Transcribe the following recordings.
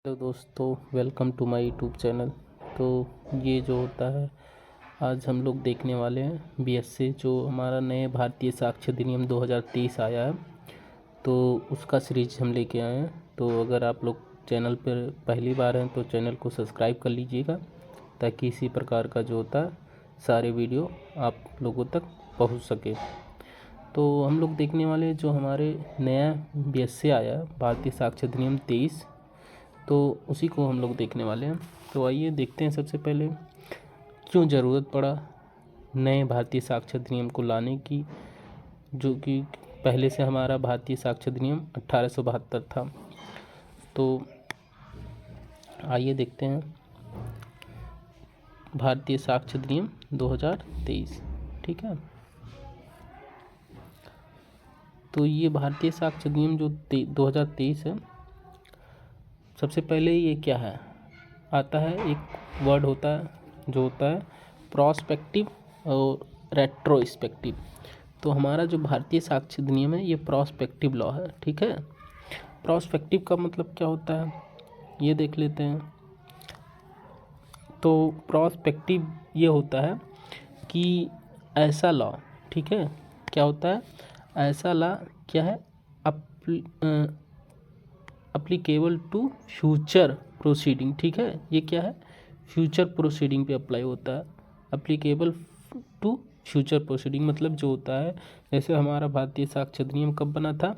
Hello दोस्तों, welcome to my YouTube channel. तो ये जो होता है, आज हम लोग देखने वाले हैं बीएससी जो हमारा नए भारतीय साक्ष्य अधिनियम 2023 आया है, तो उसका सीरीज हम लेके आए हैं। तो अगर आप लोग चैनल पर पहली बार हैं तो चैनल को सब्सक्राइब कर लीजिएगा, ताकि इसी प्रकार का जो होता है सारे वीडियो आप लोगों तक पहुंच सके। तो हम लोग देखने वाले जो हमारे नया बीएससी आया भारतीय साक्ष्य अधिनियम 23, तो उसी को हम लोग देखने वाले हैं। तो आइए देखते हैं सबसे पहले क्यों ज़रूरत पड़ा नए भारतीय साक्ष्य अधिनियम को लाने की, जो कि पहले से हमारा भारतीय साक्ष्य अधिनियम 1872 था। तो आइए देखते हैं भारतीय साक्ष्य अधिनियम 2023। ठीक है, तो ये भारतीय साक्ष्य अधिनियम जो 2023 है, सबसे पहले ये क्या है, आता है एक वर्ड होता है जो होता है प्रॉस्पेक्टिव और रेट्रोस्पेक्टिव। तो हमारा जो भारतीय साक्ष्य अधिनियम है ये प्रॉस्पेक्टिव लॉ है। ठीक है, प्रॉस्पेक्टिव का मतलब क्या होता है ये देख लेते हैं। तो प्रॉस्पेक्टिव ये होता है कि ऐसा लॉ, ठीक है, क्या होता है ऐसा लॉ, क्या है अप्लीकेबल टू फ्यूचर प्रोसीडिंग। ठीक है, ये क्या है फ्यूचर प्रोसीडिंग पे अप्लाई होता है। अप्लीकेबल टू फ्यूचर प्रोसीडिंग मतलब जो होता है, जैसे हमारा भारतीय साक्ष्य अधिनियम कब बना था,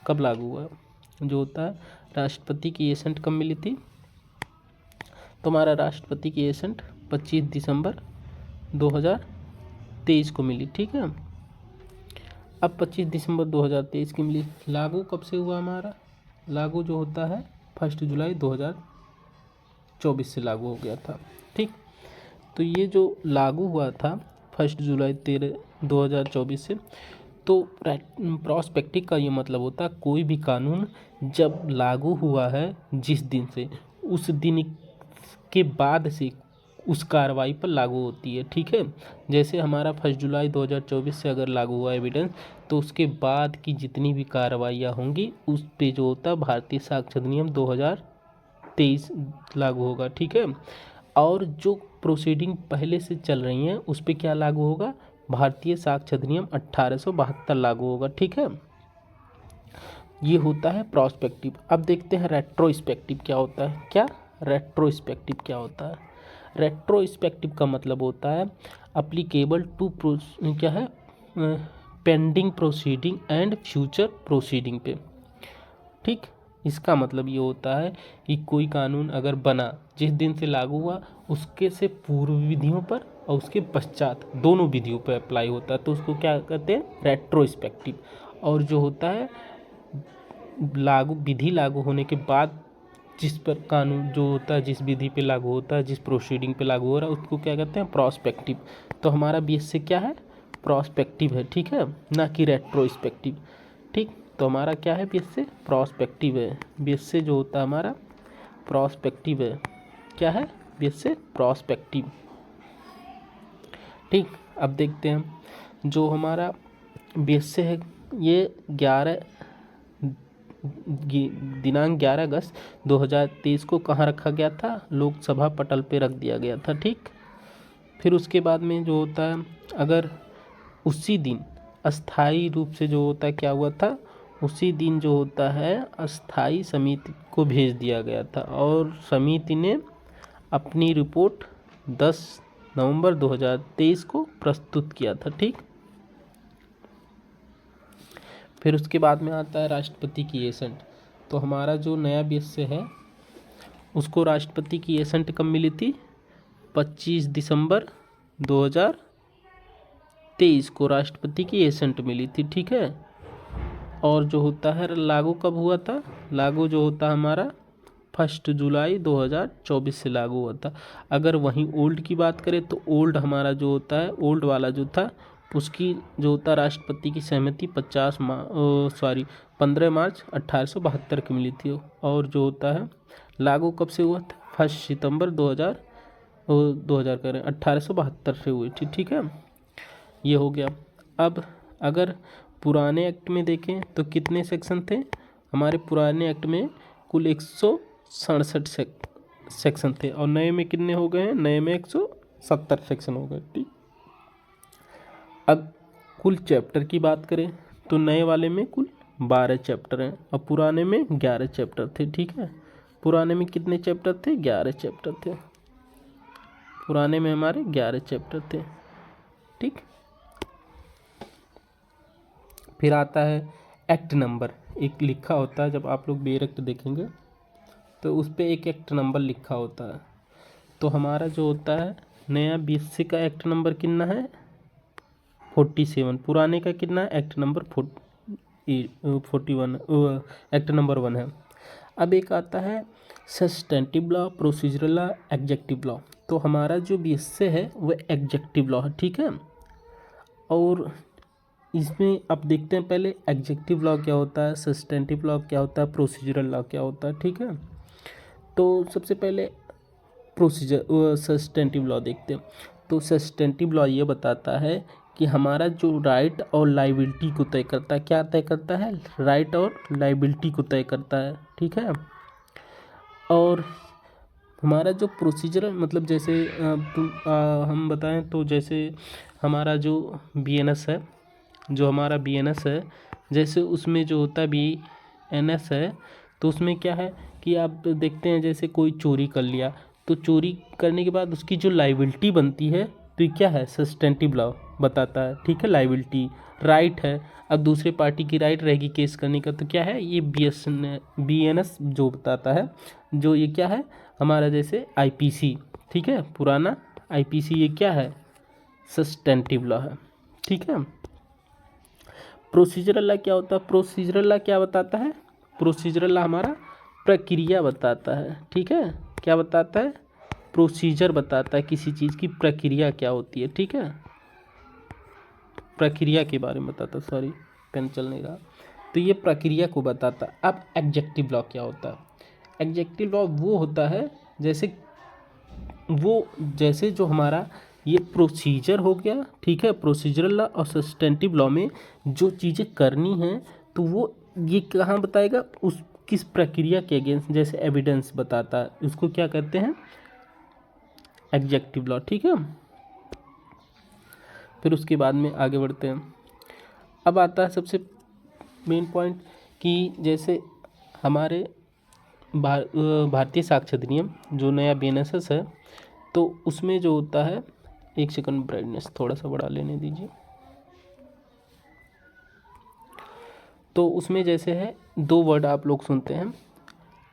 कब लागू हुआ, जो होता है राष्ट्रपति की एसेंट कब मिली थी। तो हमारा राष्ट्रपति की एसेंट 25 दिसंबर 2023 को मिली। ठीक है, अब 25 दिसंबर 2023 की मिली, लागू कब से हुआ हमारा, लागू जो होता है 1 जुलाई 2024 से लागू हो गया था। ठीक, तो ये जो लागू हुआ था 1 जुलाई 2024 से, तो प्रॉस्पेक्टिव का ये मतलब होता है कोई भी कानून जब लागू हुआ है जिस दिन से, उस दिन के बाद से उस कार्रवाई पर लागू होती है। ठीक है, जैसे हमारा 1 जुलाई 2024 से अगर लागू हुआ एविडेंस, तो उसके बाद की जितनी भी कार्रवाइयाँ होंगी उस पे जो होता है भारतीय साक्ष्य अधिनियम 2023 लागू होगा। ठीक है, और जो प्रोसीडिंग पहले से चल रही हैं उस पे क्या लागू होगा, भारतीय साक्ष्य अधिनियम 1872 लागू होगा। ठीक है, ये होता है प्रॉस्पेक्टिव। अब देखते हैं रेट्रोस्पेक्टिव क्या होता है। क्या रेट्रोस्पेक्टिव क्या होता है, रेट्रोस्पेक्टिव का मतलब होता है अप्लीकेबल टू क्या है pending proceeding and future proceeding पे। ठीक, इसका मतलब ये होता है कि कोई कानून अगर बना जिस दिन से लागू हुआ उसके से पूर्व विधियों पर और उसके पश्चात दोनों विधियों पर अप्लाई होता है, तो उसको क्या कहते हैं रेट्रोस्पेक्टिव। और जो होता है लागू विधि लागू होने के बाद जिस पर कानून जो होता है, जिस विधि पे लागू होता है, जिस प्रोसीडिंग पे लागू हो रहा है, उसको क्या कहते हैं प्रॉस्पेक्टिव। तो हमारा बीएससी क्या है प्रॉस्पेक्टिव है। ठीक है, ना कि रेट्रोस्पेक्टिव। ठीक, तो हमारा क्या है बीएससी प्रॉस्पेक्टिव है। बीएससी जो होता है हमारा प्रॉस्पेक्टिव है। क्या है बीएससी प्रॉस्पेक्टिव। ठीक, अब देखते हैं जो हमारा बीएससी है ये दिनांक 11 अगस्त 2023 को कहाँ रखा गया था, लोकसभा पटल पे रख दिया गया था। ठीक, फिर उसके बाद में जो होता है अगर उसी दिन अस्थाई रूप से जो होता है क्या हुआ था, उसी दिन जो होता है अस्थाई समिति को भेज दिया गया था और समिति ने अपनी रिपोर्ट 10 नवंबर 2023 को प्रस्तुत किया था। ठीक, फिर उसके बाद में आता है राष्ट्रपति की एसेंट। तो हमारा जो नया बीएससी है उसको राष्ट्रपति की एसेंट कब मिली थी, 25 दिसंबर 2023 को राष्ट्रपति की एसेंट मिली थी। ठीक है, और जो होता है लागू कब हुआ था, लागू जो होता है हमारा 1 जुलाई 2024 से लागू हुआ था। अगर वहीं ओल्ड की बात करें तो ओल्ड हमारा जो होता है ओल्ड वाला जो था उसकी जो होता राष्ट्रपति की सहमति 15 मार्च 1872 की मिली थी। और जो होता है लागू कब से हुआ था, 1 सितंबर 2000 कह रहे हैं 1872 से हुई थी। ठीक है, ये हो गया। अब अगर पुराने एक्ट में देखें तो कितने सेक्शन थे, हमारे पुराने एक्ट में कुल 67 सेक्शन थे और नए में कितने हो गए हैं, नए में 170 सेक्शन हो गए। ठीक, अब कुल चैप्टर की बात करें तो नए वाले में कुल 12 चैप्टर हैं और पुराने में 11 चैप्टर थे। ठीक है, पुराने में कितने चैप्टर थे, 11 चैप्टर थे, पुराने में हमारे 11 चैप्टर थे। ठीक, फिर आता है एक्ट नंबर, एक लिखा होता है, जब आप लोग बी एक्ट देखेंगे तो उस पर एक एक्ट नंबर लिखा होता है। तो हमारा जो होता है नया BSc का एक्ट नंबर कितना है, 47, पुराने का कितना है, एक्ट नंबर 41, एक्ट नंबर 1 है। अब एक आता है substantive law, procedural law, executive law. तो हमारा जो BSc है वो एग्जेक्टिव लॉ है। ठीक है, और इसमें आप देखते हैं पहले एग्जेक्टिव लॉ क्या होता है, सब्सटेंटिव लॉ क्या होता है, प्रोसीजरल लॉ क्या होता है। ठीक है, तो सबसे पहले सब्सटेंटिव लॉ देखते हैं। तो सब्सटेंटिव लॉ ये बताता है कि हमारा जो राइट और लाइबिलिटी को तय करता है, क्या तय करता है, राइट और लाइबिलिटी को तय करता है। ठीक है, और हमारा जो प्रोसीजर मतलब जैसे हम बताएं तो जैसे हमारा जो BNS है, जो हमारा BNS है, जैसे उसमें जो होता है BNS है, तो उसमें क्या है कि आप देखते हैं जैसे कोई चोरी कर लिया, तो चोरी करने के बाद उसकी जो लाइबिलिटी बनती है, तो ये क्या है, सब्सटेंटिव लॉ बताता है। ठीक है, लाइबिलिटी राइट है, अब दूसरे पार्टी की राइट रहेगी केस करने का, तो क्या है, ये BNS जो बताता है, जो ये क्या है हमारा जैसे IPC। ठीक है, पुराना IPC ये क्या है, सब्सटेंटिव लॉ है। ठीक है, प्रोसीजरल लॉ क्या होता है, प्रोसीजरल लॉ क्या बताता है, प्रोसीजरल लॉ हमारा प्रक्रिया बताता है। ठीक है, क्या बताता है, प्रोसीजर बताता है किसी चीज़ की प्रक्रिया क्या होती है। ठीक है, प्रक्रिया के बारे में बताता, सॉरी पेन चल नहीं रहा, तो ये प्रक्रिया को बताता। अब एग्जेक्टिव लॉ क्या होता है, एग्जेक्टिव लॉ वो होता है जैसे जो हमारा ये प्रोसीजर हो गया। ठीक है, प्रोसीजरल लॉ और सब्सटेंटिव लॉ में जो चीज़ें करनी हैं तो वो ये कहाँ बताएगा, उस किस प्रक्रिया के अगेंस्ट, जैसे एविडेंस बताता है, उसको क्या कहते हैं, एग्जेक्टिव लॉ। ठीक है, फिर उसके बाद में आगे बढ़ते हैं। अब आता है सबसे मेन पॉइंट कि जैसे हमारे भारतीय साक्ष्य अधिनियम जो नया BNSS है, तो उसमें जो होता है, एक सेकंड ब्राइटनेस थोड़ा सा बढ़ा लेने दीजिए। तो उसमें जैसे है 2 वर्ड आप लोग सुनते हैं,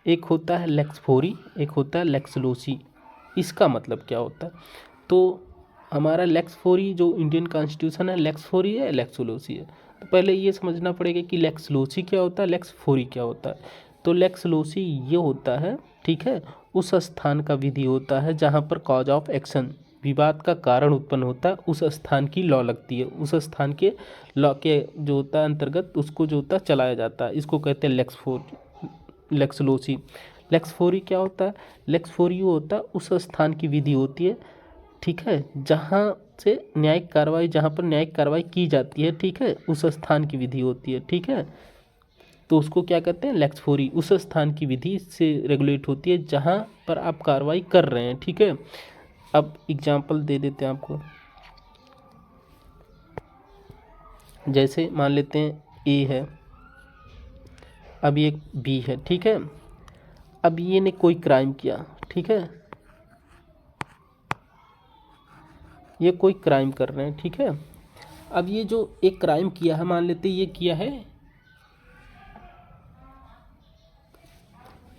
एक होता है लेक्स फोरी, एक होता है लेक्स लोसी। इसका मतलब क्या होता है, तो हमारा लेक्स फोरी जो इंडियन कॉन्स्टिट्यूशन है, लेक्स फोरी है, लेक्स लोसी है। तो पहले ये समझना पड़ेगा कि लेक्स लोसी क्या होता है, लेक्स फोरी क्या होता है। तो लेक्स लोसी ये होता है, ठीक है, उस स्थान का विधि होता है जहाँ पर कॉज ऑफ एक्शन, विवाद का कारण उत्पन्न होता है, उस स्थान की लॉ लगती है, उस स्थान के लॉ के जो होता है अंतर्गत उसको जो होता है चलाया जाता है, इसको कहते हैं लेक्स लोसी। लेक्स फोरी क्या होता है, लेक्स फोरी वो होता है उस स्थान की विधि होती है, ठीक है, जहाँ से न्यायिक कार्रवाई, जहाँ पर न्यायिक कार्रवाई की जाती है, ठीक है, उस स्थान की विधि होती है। ठीक है, तो उसको क्या कहते हैं, लेक्स फोरी, उस स्थान की विधि से रेगुलेट होती है जहाँ पर आप कार्रवाई कर रहे हैं। ठीक है, अब एग्जाम्पल दे देते हैं आपको, जैसे मान लेते हैं A है, अब ये B है। ठीक है, अब ये ने कोई क्राइम किया, ठीक है, ये कोई क्राइम कर रहे हैं। ठीक है, अब ये जो एक क्राइम किया है, मान लेते हैं ये किया है,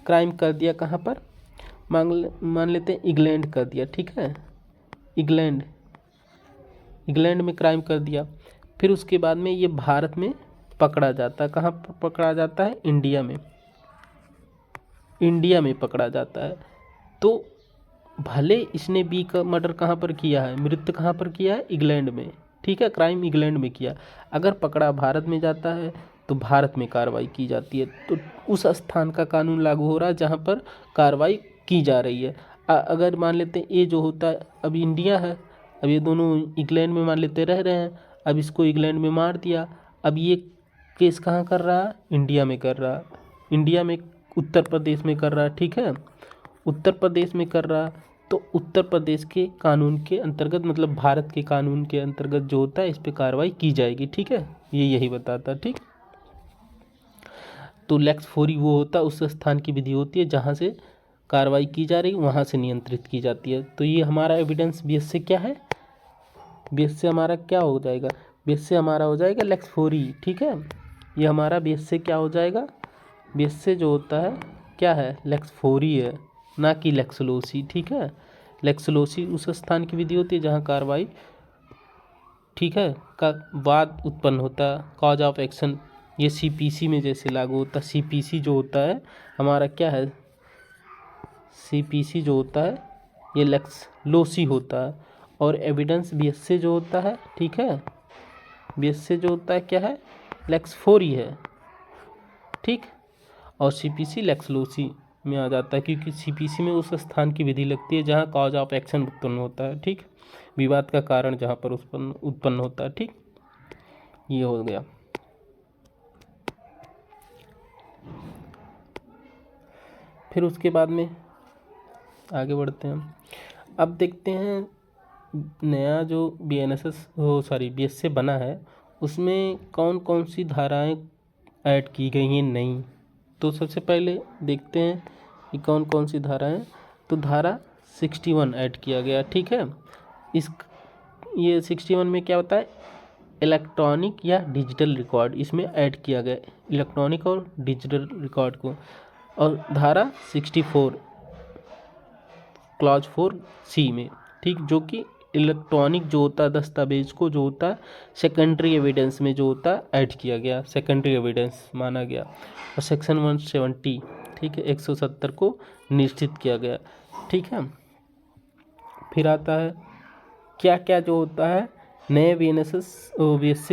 क्राइम कर दिया कहाँ पर, मान लेते हैं इंग्लैंड कर दिया। ठीक है, इंग्लैंड में क्राइम कर दिया, फिर उसके बाद में ये भारत में पकड़ा जाता है। कहाँ पर पकड़ा जाता है, इंडिया में पकड़ा जाता है। तो भले इसने बी का मर्डर कहाँ पर किया है, मृत्यु कहाँ पर किया है, इंग्लैंड में। ठीक है, क्राइम इंग्लैंड में किया, अगर पकड़ा भारत में जाता है तो भारत में कार्रवाई की जाती है, तो उस स्थान का कानून लागू हो रहा है जहाँ पर कार्रवाई की जा रही है। अगर मान लेते हैं ये जो होता है, अब इंडिया है, अब ये दोनों इंग्लैंड में मान लेते रह रहे हैं, अब इसको इंग्लैंड में मार दिया, अब ये केस कहाँ कर रहा है, इंडिया में कर रहा है। इंडिया में उत्तर प्रदेश में कर रहा है, ठीक है, उत्तर प्रदेश में कर रहा, तो उत्तर प्रदेश के कानून के अंतर्गत, मतलब भारत के कानून के अंतर्गत जो होता है इस पे कार्रवाई की जाएगी, ठीक है, ये यही बताता है, ठीक। तो लेक्स फोरी वो होता है उस स्थान की विधि होती है जहाँ से कार्रवाई की जा रही, वहाँ से नियंत्रित की जाती है। तो ये हमारा एविडेंस बेस से क्या है, बेस से हमारा क्या हो जाएगा, बेस से हमारा हो जाएगा लेक्स फोरी, ठीक है, ये हमारा बेस से क्या हो जाएगा, बेस से जो होता है क्या है, लेक्स फोरी है, ना कि लेक्स लोसी, ठीक है। लेक्स लोसी उस स्थान की विधि होती है जहाँ कार्रवाई, ठीक है, का बाद उत्पन्न होता है, कॉज ऑफ एक्शन, ये सीपीसी में जैसे लागू होता है। सीपीसी जो होता है हमारा क्या है, सीपीसी जो होता है ये लेक्स लोसी होता है। और एविडेंस बेस से जो होता है, ठीक है, बेस से जो होता है क्या है, लेक्स फोरी है, ठीक। और सीपीसी लेक्स लोसी में आ जाता है, क्योंकि सीपीसी में उस स्थान की विधि लगती है जहाँ कॉज ऑफ एक्शन उत्पन्न होता है, ठीक, विवाद का कारण जहाँ पर उत्पन्न होता है, ठीक, ये हो गया। फिर उसके बाद में आगे बढ़ते हैं। अब देखते हैं नया जो बीएसए बना है उसमें कौन कौन सी धाराएं ऐड की गई हैं नई। तो सबसे पहले देखते हैं कि कौन कौन सी धाराएं। तो धारा 61 ऐड किया गया, ठीक है। ये 61 में क्या होता है, इलेक्ट्रॉनिक या डिजिटल रिकॉर्ड इसमें ऐड किया गया, इलेक्ट्रॉनिक और डिजिटल रिकॉर्ड को। और धारा 64 क्लॉज 4C में, ठीक, जो कि इलेक्ट्रॉनिक जो होता है दस्तावेज को जो होता है सेकेंडरी एविडेंस में जो होता है ऐड किया गया, सेकेंडरी एविडेंस माना गया। और सेक्शन 170, ठीक है, 170 को निश्चित किया गया, ठीक है। फिर आता है क्या क्या जो होता है नए बीएनएसएस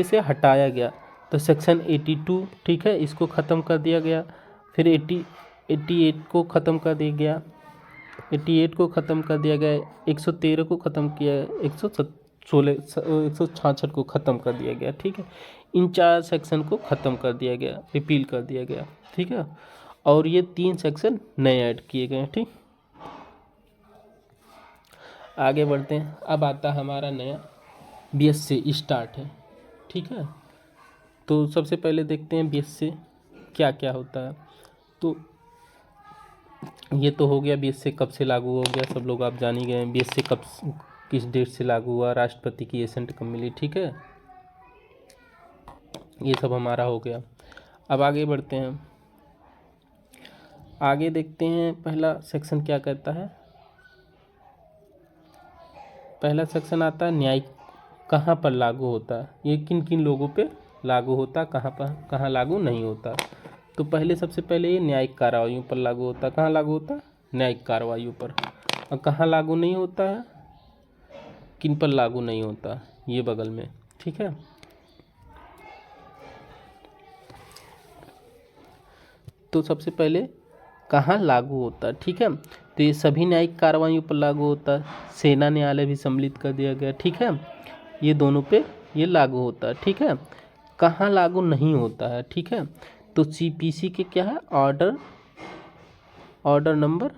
से हटाया गया। तो सेक्शन 82, ठीक है, इसको ख़त्म कर दिया गया। फिर 88 को ख़त्म कर दिया गया, 88 को ख़त्म कर दिया गया, 113 को ख़त्म किया, 166 को ख़त्म कर दिया गया, ठीक है। इन 4 सेक्शन को ख़त्म कर दिया गया, रिपील कर दिया गया, ठीक है। और ये 3 सेक्शन नए ऐड किए गए, ठीक। आगे बढ़ते हैं। अब आता है हमारा नया बीएसए स्टार्ट है, ठीक है। तो सबसे पहले देखते हैं बीएसए क्या क्या होता है। तो ये तो हो गया बीएसए कब से लागू हो गया, सब लोग आप जान ही गए। बीएसए कब किस डेट से लागू हुआ, राष्ट्रपति की एसेंट कब मिली, ठीक है, ये सब हमारा हो गया। अब आगे बढ़ते हैं, आगे देखते हैं पहला सेक्शन क्या कहता है। पहला सेक्शन आता है न्यायिक कहाँ पर लागू होता है, ये किन किन लोगों पे लागू होता है, कहाँ पर कहाँ लागू नहीं होता। तो पहले सबसे पहले ये न्यायिक कार्रवाइयों पर लागू होता है। कहाँ लागू होता है, न्यायिक कार्रवाइयों पर। और कहाँ लागू नहीं होता है, किन पर लागू नहीं होता, ये बगल में, ठीक है। तो सबसे पहले कहाँ लागू होता है, ठीक है। तो ये सभी न्यायिक कार्रवाइयों पर लागू होता है। सेना न्यायालय भी सम्मिलित कर दिया गया, ठीक है, ये दोनों पे ये लागू होता है, ठीक है। कहाँ लागू नहीं होता है, ठीक है। तो सीपीसी के क्या है, ऑर्डर नंबर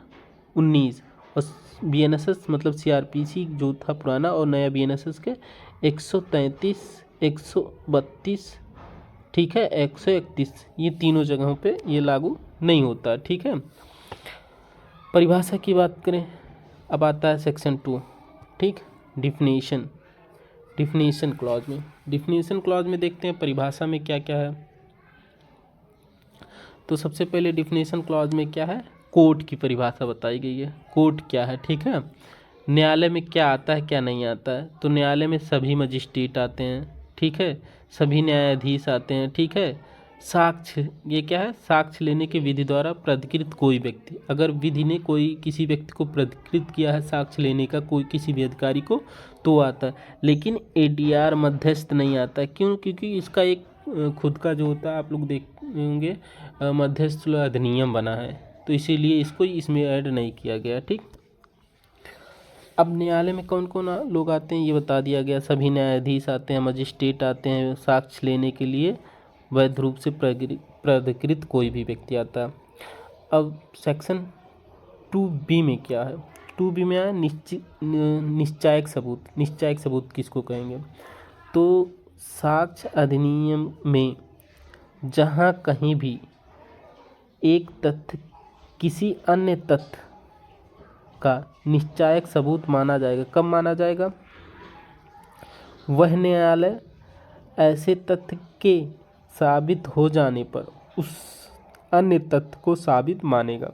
19 और बीएनएसएस मतलब सीआरपीसी जो था पुराना और नया बीएनएसएस के 133, 132, ठीक है, 131, ये तीनों जगहों पे ये लागू नहीं होता, ठीक है। परिभाषा की बात करें, अब आता है सेक्शन 2, ठीक, डिफिनीशन क्लॉज में। डिफिनीशन क्लॉज में देखते हैं परिभाषा में क्या क्या है। तो सबसे पहले डिफिनीशन क्लॉज में क्या है, कोर्ट की परिभाषा बताई गई है, कोर्ट क्या है, ठीक है। न्यायालय में क्या आता है क्या नहीं आता है। तो न्यायालय में सभी मजिस्ट्रेट आते हैं, ठीक है, सभी न्यायाधीश आते हैं, ठीक है। साक्ष्य, ये क्या है, साक्ष्य लेने के विधि द्वारा प्राधिकृत कोई व्यक्ति, अगर विधि ने कोई किसी व्यक्ति को प्राधिकृत किया है साक्ष्य लेने का कोई किसी भी अधिकारी को, तो आता है। लेकिन एडीआर मध्यस्थ नहीं आता, क्यों, क्योंकि इसका एक खुद का जो होता है, आप लोग देखेंगे मध्यस्थ अधिनियम बना है, तो इसीलिए इसको इसमें ऐड नहीं किया गया, ठीक। अब न्यायालय में कौन कौन लोग आते हैं ये बता दिया गया, सभी न्यायाधीश आते हैं, मजिस्ट्रेट आते हैं, साक्ष्य लेने के लिए वैध रूप से प्राधिकृत कोई भी व्यक्ति आता है। अब सेक्शन 2B में क्या है? 2B में है निश्चायक सबूत। निश्चायक सबूत किसको कहेंगे? तो साक्ष्य अधिनियम में जहाँ कहीं भी एक तथ्य किसी अन्य तथ्य का निश्चायक सबूत माना जाएगा, कब माना जाएगा? वह न्यायालय ऐसे तथ्य के साबित हो जाने पर उस अन्य तथ्य को साबित मानेगा।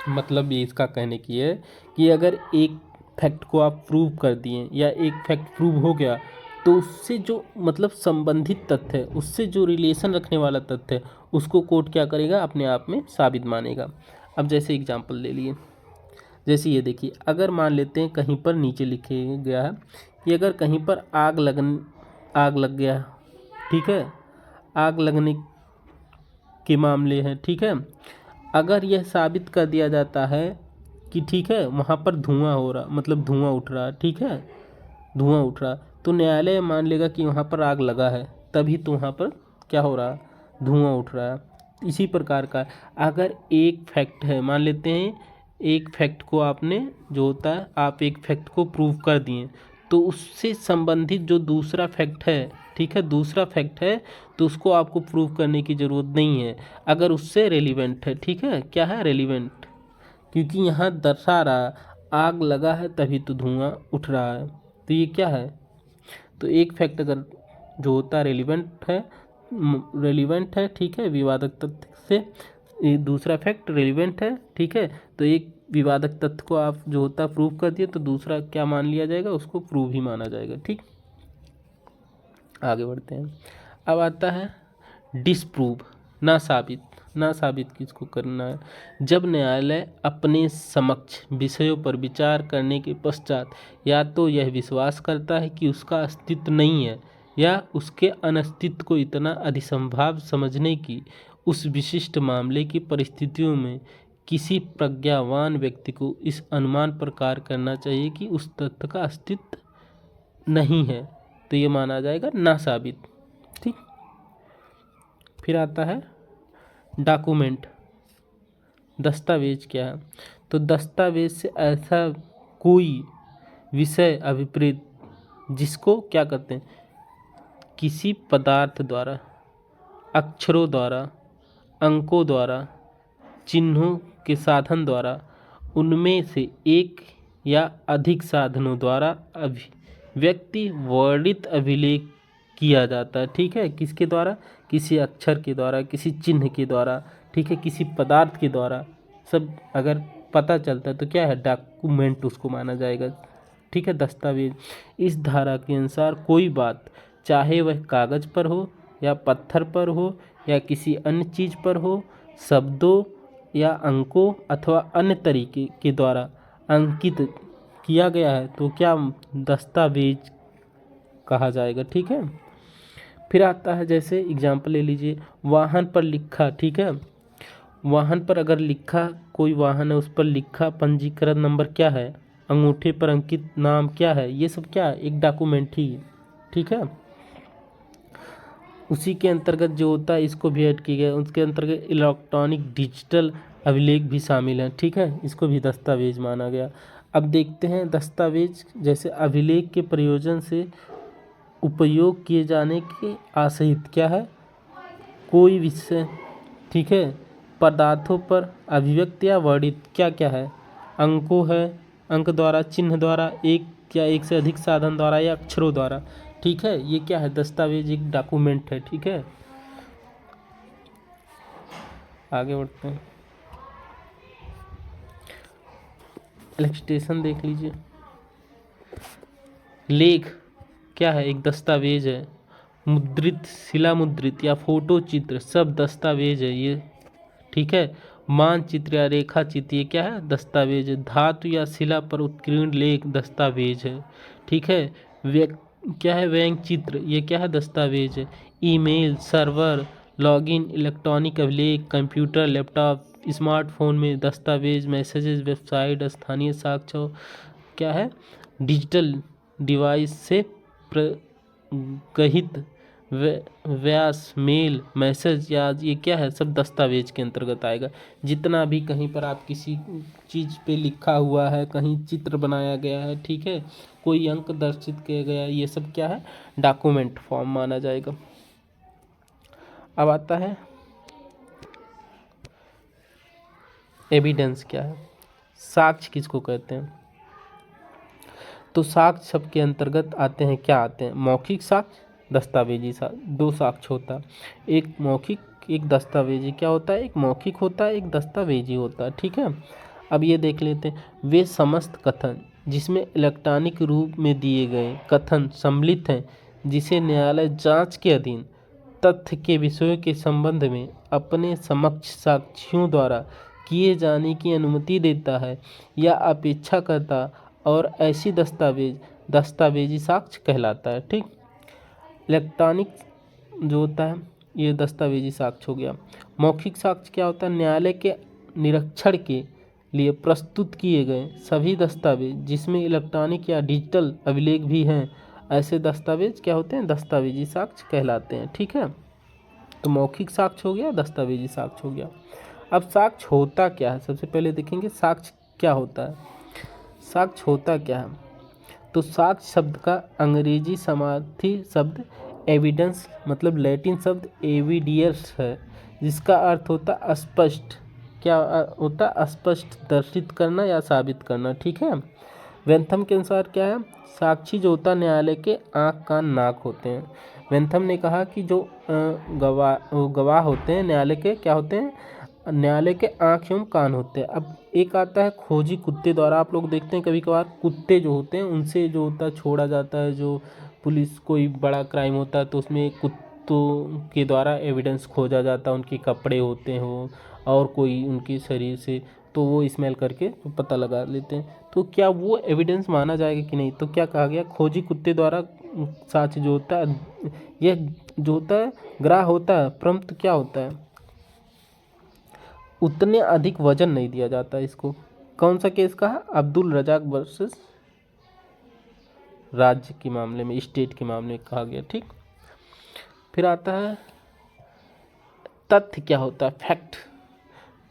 मतलब ये इसका कहने की है कि अगर एक फैक्ट को आप प्रूव कर दिए या एक फैक्ट प्रूव हो गया तो उससे जो मतलब संबंधित तथ्य है, उससे जो रिलेशन रखने वाला तथ्य है, उसको कोर्ट क्या करेगा? अपने आप में साबित मानेगा। अब जैसे एग्जांपल ले लिए, जैसे ये देखिए, अगर मान लेते हैं कहीं पर नीचे लिखे गया है कि अगर कहीं पर आग लग गया, ठीक है, आग लगने के मामले हैं, ठीक है, अगर यह साबित कर दिया जाता है कि ठीक है वहाँ पर धुआं हो रहा, मतलब धुआं उठ रहा, ठीक है, धुआं उठ रहा, तो न्यायालय मान लेगा कि वहाँ पर आग लगा है, तभी तो वहाँ पर क्या हो रहा, धुआं उठ रहा है। इसी प्रकार का अगर एक फैक्ट है, मान लेते हैं एक फैक्ट को आपने जो होता है, आप एक फैक्ट को प्रूव कर दिए, तो उससे संबंधित जो दूसरा फैक्ट है, ठीक है, दूसरा फैक्ट है, तो उसको आपको प्रूव करने की ज़रूरत नहीं है अगर उससे रेलिवेंट है, ठीक है, क्या है? रेलिवेंट, क्योंकि यहाँ दर्शा रहा आग लगा है तभी तो धुआं उठ रहा है, तो ये क्या है? तो एक फैक्ट अगर जो होता है रेलिवेंट है, ठीक है, विवादक तथ्य से, ये दूसरा फैक्ट रेलिवेंट है, ठीक है, तो एक विवादक तथ्य को आप जो होता है प्रूव कर दिए तो दूसरा क्या मान लिया जाएगा? उसको प्रूव ही माना जाएगा। ठीक, आगे बढ़ते हैं। अब आता है डिसप्रूव, ना साबित। ना साबित किसको करना है? जब न्यायालय अपने समक्ष विषयों पर विचार करने के पश्चात या तो यह विश्वास करता है कि उसका अस्तित्व नहीं है या उसके अनस्तित्व को इतना अधिसंभाव समझने की उस विशिष्ट मामले की परिस्थितियों में किसी प्रज्ञावान व्यक्ति को इस अनुमान पर कार्य करना चाहिए कि उस तथ्य का अस्तित्व नहीं है, तो ये माना जाएगा ना साबित। ठीक, फिर आता है डॉक्यूमेंट, दस्तावेज क्या है? तो दस्तावेज से ऐसा कोई विषय अभिप्रेत जिसको क्या कहते हैं, किसी पदार्थ द्वारा, अक्षरों द्वारा, अंकों द्वारा, चिन्हों के साधन द्वारा, उनमें से एक या अधिक साधनों द्वारा अभिव्यक्ति वर्णित अभिलेख किया जाता है। ठीक है, किसके द्वारा? किसी अक्षर के द्वारा, किसी चिन्ह के द्वारा, ठीक है, किसी पदार्थ के द्वारा, सब अगर पता चलता है तो क्या है? डॉक्यूमेंट उसको माना जाएगा। ठीक है, दस्तावेज। इस धारा के अनुसार कोई बात, चाहे वह कागज़ पर हो या पत्थर पर हो या किसी अन्य चीज़ पर हो, शब्दों या अंकों अथवा अन्य तरीके के द्वारा अंकित किया गया है तो क्या दस्तावेज कहा जाएगा। ठीक है, फिर आता है जैसे एग्जाम्पल ले लीजिए, वाहन पर लिखा, ठीक है, वाहन पर अगर लिखा, कोई वाहन है उस पर लिखा पंजीकरण नंबर क्या है, अंगूठे पर अंकित नाम क्या है, ये सब क्या है? एक डॉक्यूमेंट ही। ठीक है, उसी के अंतर्गत जो होता है इसको भी ऐड किया गया, उसके अंतर्गत इलेक्ट्रॉनिक डिजिटल अभिलेख भी शामिल है। ठीक है, इसको भी दस्तावेज माना गया। अब देखते हैं दस्तावेज जैसे अभिलेख के प्रयोजन से उपयोग किए जाने के आशयित क्या है? कोई विषय, ठीक है, पदार्थों पर अभिव्यक्ति या वर्णित क्या क्या है? अंकों है, अंक द्वारा, चिन्ह द्वारा, एक या एक से अधिक साधन द्वारा या अक्षरों द्वारा। ठीक है, ये क्या है? दस्तावेज, एक डॉक्यूमेंट है। ठीक है, आगे बढ़ते हैं। इलस्ट्रेशन देख लीजिए, लेख क्या है? एक दस्तावेज है। मुद्रित, शिला मुद्रित या फोटो चित्र सब दस्तावेज है ये। ठीक है, मानचित्र या रेखा चित्र ये क्या है? दस्तावेज है। धातु या शिला पर उत्कीर्ण लेख दस्तावेज है। ठीक है, क्या है? व्यंग चित्र ये क्या है? दस्तावेज है। ईमेल, सर्वर, लॉगिन, इलेक्ट्रॉनिक अभिलेख, कंप्यूटर, लैपटॉप, स्मार्टफोन में दस्तावेज, मैसेजेस, वेबसाइट, स्थानीय साक्ष्य क्या है? डिजिटल डिवाइस से प्रगहित व्यास, मेल, मैसेज या ये क्या है, सब दस्तावेज के अंतर्गत आएगा। जितना भी कहीं पर आप किसी चीज़ पे लिखा हुआ है, कहीं चित्र बनाया गया है, ठीक है, कोई अंक दर्शित किया गया है, ये सब क्या है, डॉक्यूमेंट फॉर्म माना जाएगा। अब आता है एविडेंस क्या है, साक्ष्य किसको कहते हैं। तो साक्ष्य शब्द के अंतर्गत आते हैं, क्या आते हैं, मौखिक साक्ष्य, दस्तावेजी साक्ष्य। दो साक्ष्य होता है, एक मौखिक एक दस्तावेजी। क्या होता है, एक मौखिक होता है, एक दस्तावेजी होता है, ठीक है। अब ये देख लेते हैं, वे समस्त कथन जिसमें इलेक्ट्रॉनिक रूप में दिए गए कथन सम्मिलित हैं, जिसे न्यायालय जांच के अधीन तथ्य के विषयों के संबंध में अपने समक्ष साक्षियों द्वारा किए जाने की अनुमति देता है या अपेक्षा करता, और ऐसी दस्तावेजी साक्ष्य कहलाता है, ठीक। इलेक्ट्रॉनिक जो होता है ये दस्तावेजी साक्ष्य हो गया। मौखिक साक्ष्य क्या होता है, न्यायालय के निरीक्षण के लिए प्रस्तुत किए गए सभी दस्तावेज जिसमें इलेक्ट्रॉनिक या डिजिटल अभिलेख भी हैं, ऐसे दस्तावेज क्या होते हैं, दस्तावेजी साक्ष्य कहलाते हैं, ठीक है। तो मौखिक साक्ष्य हो गया, दस्तावेजी साक्ष्य हो गया। अब साक्ष्य होता क्या है, सबसे पहले देखेंगे साक्ष्य क्या होता है। साक्ष्य होता क्या है, तो साक्ष्य शब्द का अंग्रेजी समार्थी शब्द एविडेंस मतलब लैटिन शब्द एविडियस है, जिसका अर्थ होता स्पष्ट, क्या होता, स्पष्ट दर्शित करना या साबित करना, ठीक है। वेंथम के अनुसार क्या है, साक्षी जो होता न्यायालय के आँख कान नाक होते हैं। वेंथम ने कहा कि जो गवाह होते हैं न्यायालय के क्या होते हैं, न्यायालय के आँख एवं कान होते हैं। अब एक आता है खोजी कुत्ते द्वारा, आप लोग देखते हैं कभी कभार कुत्ते जो होते हैं उनसे जो होता है छोड़ा जाता है, जो पुलिस कोई बड़ा क्राइम होता है तो उसमें कुत्तों के द्वारा एविडेंस खोजा जाता है, उनके कपड़े होते हो और कोई उनके शरीर से, तो वो स्मेल करके पता लगा लेते हैं। तो क्या वो एविडेंस माना जाएगा कि नहीं, तो क्या कहा गया, खोजी कुत्ते द्वारा साक्ष्य जो होता है, यह जो होता है ग्राह्य होता है, परंतु क्या होता है, उतने अधिक वजन नहीं दिया जाता इसको। कौन सा केस का है, अब्दुल रजाक वर्सेस राज्य के मामले में, स्टेट के मामले में कहा गया, ठीक। फिर आता है तथ्य क्या होता है, फैक्ट।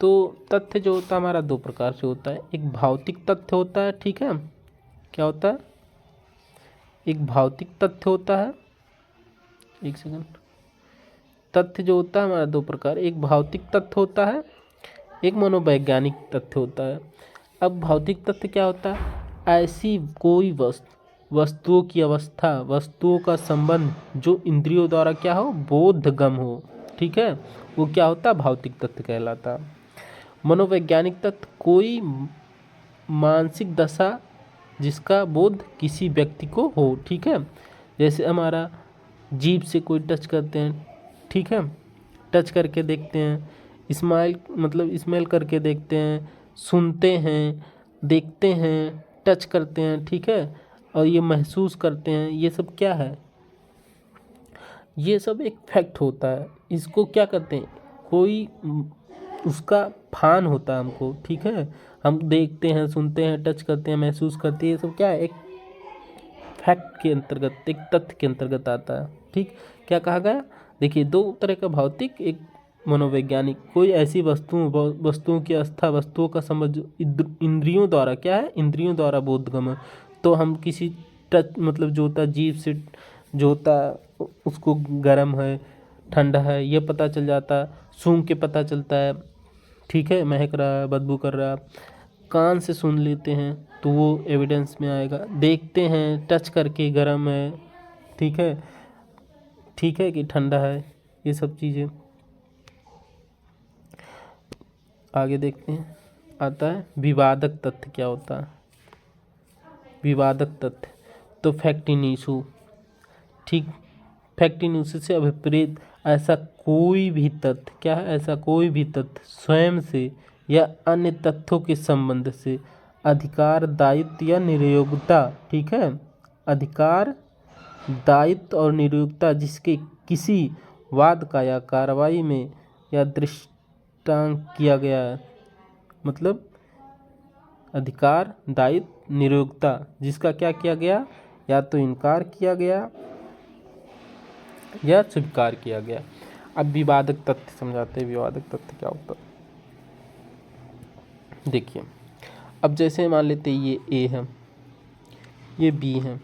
तो तथ्य जो होता है हमारा दो प्रकार से होता है, एक भौतिक तथ्य होता है, ठीक है, क्या होता है, एक भौतिक तथ्य होता है, एक सेकंड, तथ्य जो होता है हमारा दो प्रकार, एक भौतिक तथ्य होता है, एक मनोवैज्ञानिक तथ्य होता है। अब भौतिक तथ्य क्या होता है, ऐसी कोई वस्तुओं की अवस्था, वस्तुओं का संबंध जो इंद्रियों द्वारा क्या हो, बोधगम हो, ठीक है, वो क्या होता है, भौतिक तथ्य कहलाता है। मनोवैज्ञानिक तथ्य कोई मानसिक दशा जिसका बोध किसी व्यक्ति को हो, ठीक है, जैसे हमारा जीभ से कोई टच करते हैं, ठीक है, टच करके देखते हैं, स्मेल करके देखते हैं, सुनते हैं, देखते हैं, टच करते हैं, ठीक है, और ये महसूस करते हैं, ये सब क्या है, ये सब एक फैक्ट होता है। इसको क्या कहते हैं, कोई उसका भान होता है हमको, ठीक है, हम देखते हैं, सुनते हैं, टच करते हैं, महसूस करते हैं, ये सब क्या है, एक फैक्ट के अंतर्गत, एक तथ्य के अंतर्गत आता है, ठीक। क्या कहा गया, देखिए दो तरह का भौतिक, एक मनोवैज्ञानिक, कोई ऐसी वस्तुओं की अवस्था, वस्तुओं का समझ इंद्रियों द्वारा क्या है, इंद्रियों द्वारा बोधगम है। तो हम किसी टच मतलब जो होता है जीभ से जो होता है उसको गर्म है ठंडा है ये पता चल जाता है, सूंघ के पता चलता है, ठीक है, महक रहा है, बदबू कर रहा है, कान से सुन लेते हैं तो वो एविडेंस में आएगा, देखते हैं टच करके गर्म है, ठीक है, ठीक है कि ठंडा है, ये सब चीज़ें। आगे देखते हैं, आता है विवादक तथ्य क्या होता है। विवादक तथ्य तो फैक्ट इन इशू, ठीक, फैक्ट इन इशू से अभिप्रेत ऐसा कोई भी तथ्य, क्या है, ऐसा कोई भी तथ्य स्वयं से या अन्य तथ्यों के संबंध से अधिकार, दायित्व या निर्योग्यता, ठीक है, अधिकार, दायित्व और निर्योग्यता जिसके किसी वाद का या कार्रवाई में या दृष्टांत किया गया है, मतलब अधिकार, दायित्व, निर्योग्यता जिसका क्या किया गया, या तो इनकार किया गया या स्वीकार किया गया। अब विवादक तथ्य समझाते हैं, विवादक तथ्य क्या होता है। देखिए, अब जैसे मान लेते हैं ये ए है, ये बी है।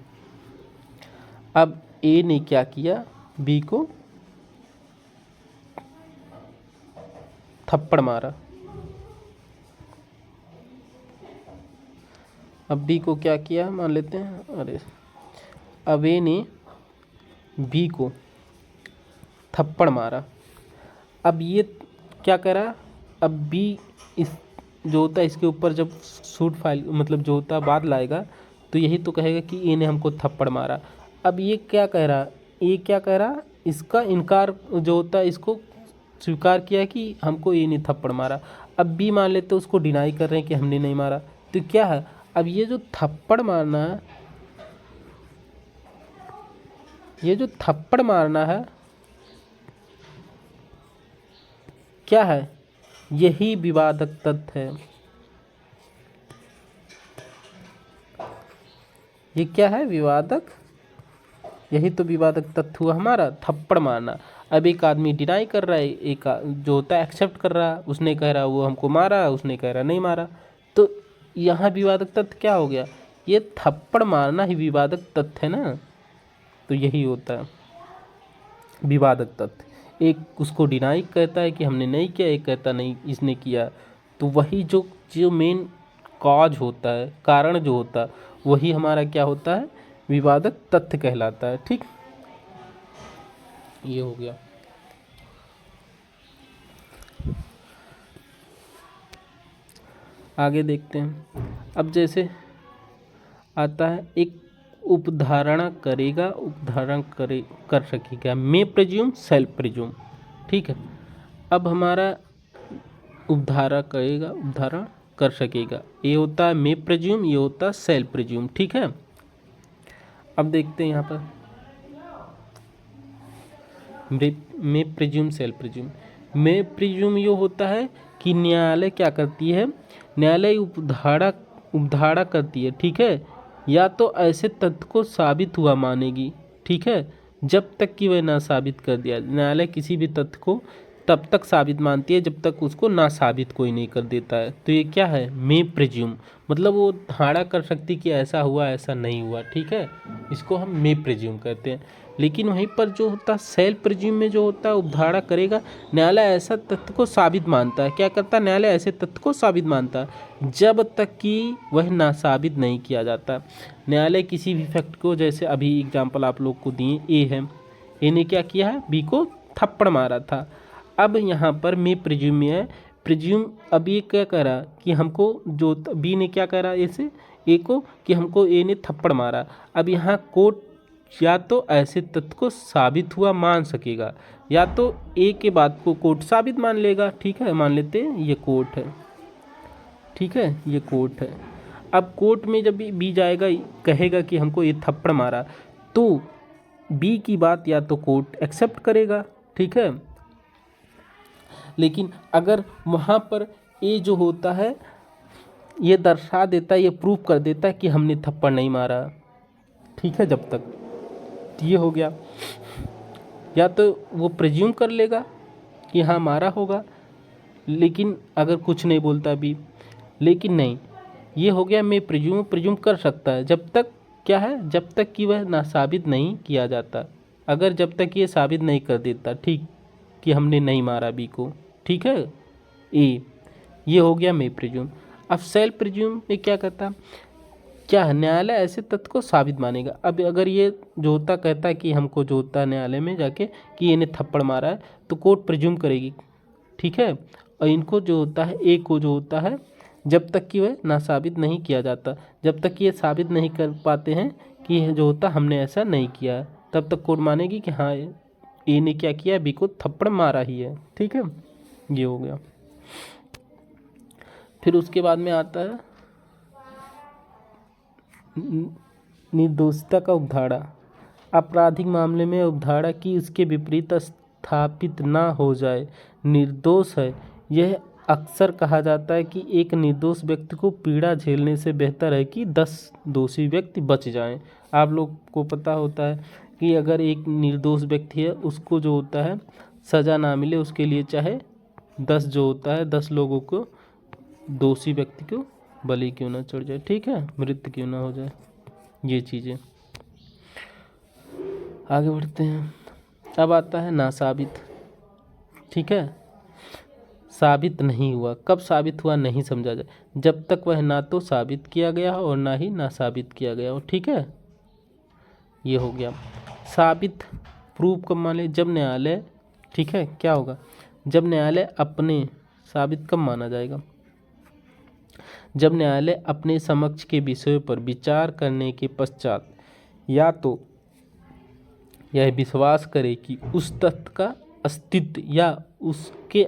अब ए ने क्या किया, बी को थप्पड़ मारा। अब बी को क्या किया मान लेते हैं, अरे अब ए ने बी को थप्पड़ मारा। अब ये क्या करा, अब बी इस जो होता है इसके ऊपर जब सूट फाइल मतलब जो होता है बाद लाएगा तो यही तो कहेगा कि ए ने हमको थप्पड़ मारा। अब ये क्या कह रहा, ए क्या कह रहा, इसका इनकार जो होता है इसको स्वीकार किया कि हमको ए ने थप्पड़ मारा। अब बी मान लेते उसको डिनाई कर रहे हैं कि हमने नहीं मारा। तो क्या है, अब ये जो थप्पड़ मारना है, ये जो थप्पड़ मारना है क्या है, यही विवादक तथ्य है। ये क्या है, विवादक, यही तो विवादक तथ्य हुआ हमारा, थप्पड़ मारना। अब एक आदमी डिनाई कर रहा है, एक जो होता है एक्सेप्ट कर रहा है, उसने कह रहा वो हमको मारा, उसने कह रहा नहीं मारा। तो यहाँ विवादक तथ्य क्या हो गया, ये थप्पड़ मारना ही विवादक तथ्य है ना। तो यही होता है विवादक तथ्य। एक उसको डिनाई कहता है कि हमने नहीं किया, एक कहता नहीं इसने किया। तो वही जो जो मेन कॉज होता है, कारण जो होता है, वही हमारा क्या होता है, विवादक तथ्य कहलाता है। ठीक, ये हो गया। आगे देखते हैं। अब जैसे आता है एक उपधारणा करेगा, उपधारण कर सकेगा, मे प्रिज्यूम सेल्फ प्रिज्यूम। ठीक है, अब हमारा उपधारा करेगा, उपधारण कर सकेगा, ये होता है मे प्रिज्यूम, ये होता है सेल्फ प्रिज्यूम। ठीक है, अब देखते हैं यहाँ पर मे प्रिज्यूम सेल्फ प्रिज्यूम। मे प्रिज्यूम ये होता है कि न्यायालय क्या करती है, न्यायालय उपधारा करती है। ठीक है, या तो ऐसे तथ्य को साबित हुआ मानेगी, ठीक है, जब तक कि वह ना साबित कर दिया। न्यायालय किसी भी तथ्य को तब तक साबित मानती है जब तक उसको ना साबित कोई नहीं कर देता है। तो ये क्या है, मे प्रिज्यूम, मतलब वो धारणा कर सकती कि ऐसा हुआ ऐसा नहीं हुआ। ठीक है, इसको हम मे प्रिज्यूम कहते हैं। लेकिन वहीं पर जो होता है सेल्फ प्रिज्यूम में जो होता है उपधारा करेगा, न्यायालय ऐसा तथ्य को साबित मानता है। क्या करता है, न्यायालय ऐसे तथ्य को साबित मानता है जब तक कि वह ना साबित नहीं किया जाता। न्यायालय किसी भी फैक्ट को, जैसे अभी एग्जांपल आप लोग को दिए, ए है, ए ने क्या किया है, बी को थप्पड़ मारा था। अब यहाँ पर मे प्रिज्यूम में है, प्रिज्यूम अब ये क्या कह रहा कि हमको जो बी ने क्या कह रहा ऐसे ए को कि हमको ए ने थप्पड़ मारा। अब यहाँ कोर्ट या तो ऐसे तथ्य को साबित हुआ मान सकेगा, या तो ए के बात को कोर्ट साबित मान लेगा। ठीक है, मान लेते हैं ये कोर्ट है, ठीक है, ये कोर्ट है। अब कोर्ट में जब बी जाएगा, कहेगा कि हमको ये थप्पड़ मारा, तो बी की बात या तो कोर्ट एक्सेप्ट करेगा। ठीक है, लेकिन अगर वहाँ पर ए जो होता है ये दर्शा देता है, ये प्रूव कर देता है कि हमने थप्पड़ नहीं मारा। ठीक है, जब तक ये हो गया, या तो वो प्रिज्यूम कर लेगा कि हाँ मारा होगा, लेकिन अगर कुछ नहीं बोलता भी, लेकिन नहीं, ये हो गया मैं प्रिज्यूम कर सकता है जब तक क्या है, जब तक कि वह ना साबित नहीं किया जाता। अगर जब तक ये साबित नहीं कर देता, ठीक, कि हमने नहीं मारा बी को। ठीक है, ये हो गया मे प्रिज्यूम। अब सेल्फ प्रिज्यूम में क्या करता, क्या है, न्यायालय ऐसे तथ्य को साबित मानेगा। अब अगर ये जो होता कहता है कि हमको जो होता है न्यायालय में जाके कि इन्हें थप्पड़ मारा है, तो कोर्ट प्रिज्यूम करेगी। ठीक है, और इनको जो होता है ए को जो होता है, जब तक कि वह ना साबित नहीं किया जाता, जब तक कि ये साबित नहीं कर पाते हैं कि जो होता हमने ऐसा नहीं किया, तब तक कोर्ट मानेगी कि हाँ ए ने क्या किया, बी को थप्पड़ मारा ही है। ठीक है, ये हो गया। फिर उसके बाद में आता है निर्दोषिता का उपधारा। आपराधिक मामले में उपधारा की उसके विपरीत स्थापित ना हो जाए, निर्दोष है। यह अक्सर कहा जाता है कि एक निर्दोष व्यक्ति को पीड़ा झेलने से बेहतर है कि 10 दोषी व्यक्ति बच जाएं। आप लोग को पता होता है कि अगर एक निर्दोष व्यक्ति है उसको जो होता है सज़ा ना मिले, उसके लिए चाहे 10 जो होता है 10 लोगों को, दोषी व्यक्ति को बलि क्यों ना चढ़ जाए, ठीक है, मृत्यु क्यों ना हो जाए, ये चीज़ें। आगे बढ़ते हैं। अब आता है ना साबित, ठीक है। साबित नहीं हुआ, कब साबित हुआ नहीं समझा जाए, जब तक वह ना तो साबित किया गया हो और ना ही ना साबित किया गया हो, ठीक है। ये हो गया साबित। प्रूफ कब मान ले, जब न्यायालय, ठीक है, क्या होगा, जब न्यायालय अपने, साबित कब माना जाएगा, जब न्यायालय अपने समक्ष के विषयों पर विचार करने के पश्चात या तो यह विश्वास करे कि उस तथ्य का अस्तित्व या उसके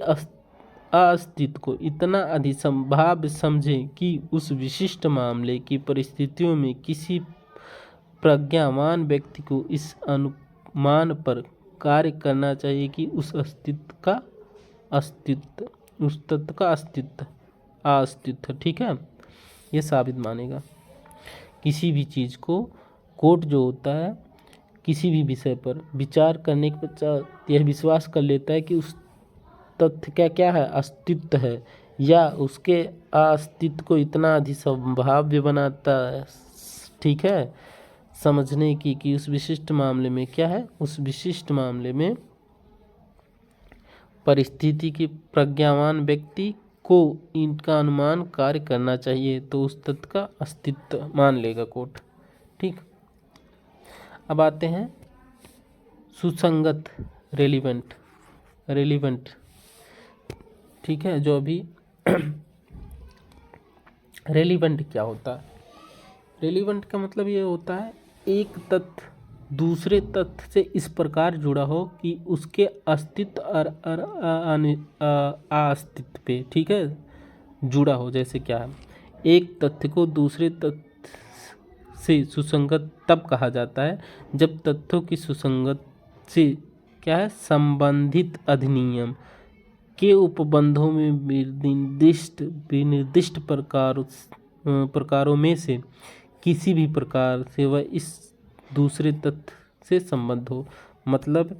अस्तित्व को इतना अधिसंभाव्य समझे कि उस विशिष्ट मामले की परिस्थितियों में किसी प्रज्ञावान व्यक्ति को इस अनुमान पर कार्य करना चाहिए कि उस अस्तित्व का अस्तित्व, उस तत्व का अस्तित्व, ठीक है, ये साबित मानेगा। किसी भी चीज़ को कोर्ट जो होता है किसी भी विषय पर विचार करने के पश्चात यह विश्वास कर लेता है कि उस तथ्य का क्या है, अस्तित्व है, या उसके अस्तित्व को इतना अधिसंभाव्य बनाता है, ठीक है, समझने की कि उस विशिष्ट मामले में क्या है, उस विशिष्ट मामले में परिस्थिति के प्रज्ञावान व्यक्ति को इनका अनुमान कार्य करना चाहिए, तो उस तथ्य का अस्तित्व मान लेगा कोर्ट, ठीक। अब आते हैं सुसंगत, रेलिवेंट, ठीक है, जो अभी रेलिवेंट क्या होता है, रेलिवेंट का मतलब ये होता है एक तथ्य दूसरे तथ्य से इस प्रकार जुड़ा हो कि उसके अस्तित्व और अस्तित्व पे, ठीक है, जुड़ा हो। जैसे क्या है, एक तथ्य को दूसरे तथ्य से सुसंगत तब कहा जाता है जब तथ्यों की सुसंगत से क्या है, संबंधित अधिनियम के उपबंधों में विनिर्दिष्ट प्रकारों में से किसी भी प्रकार से वह इस दूसरे तथ्य से संबद्ध हो। मतलब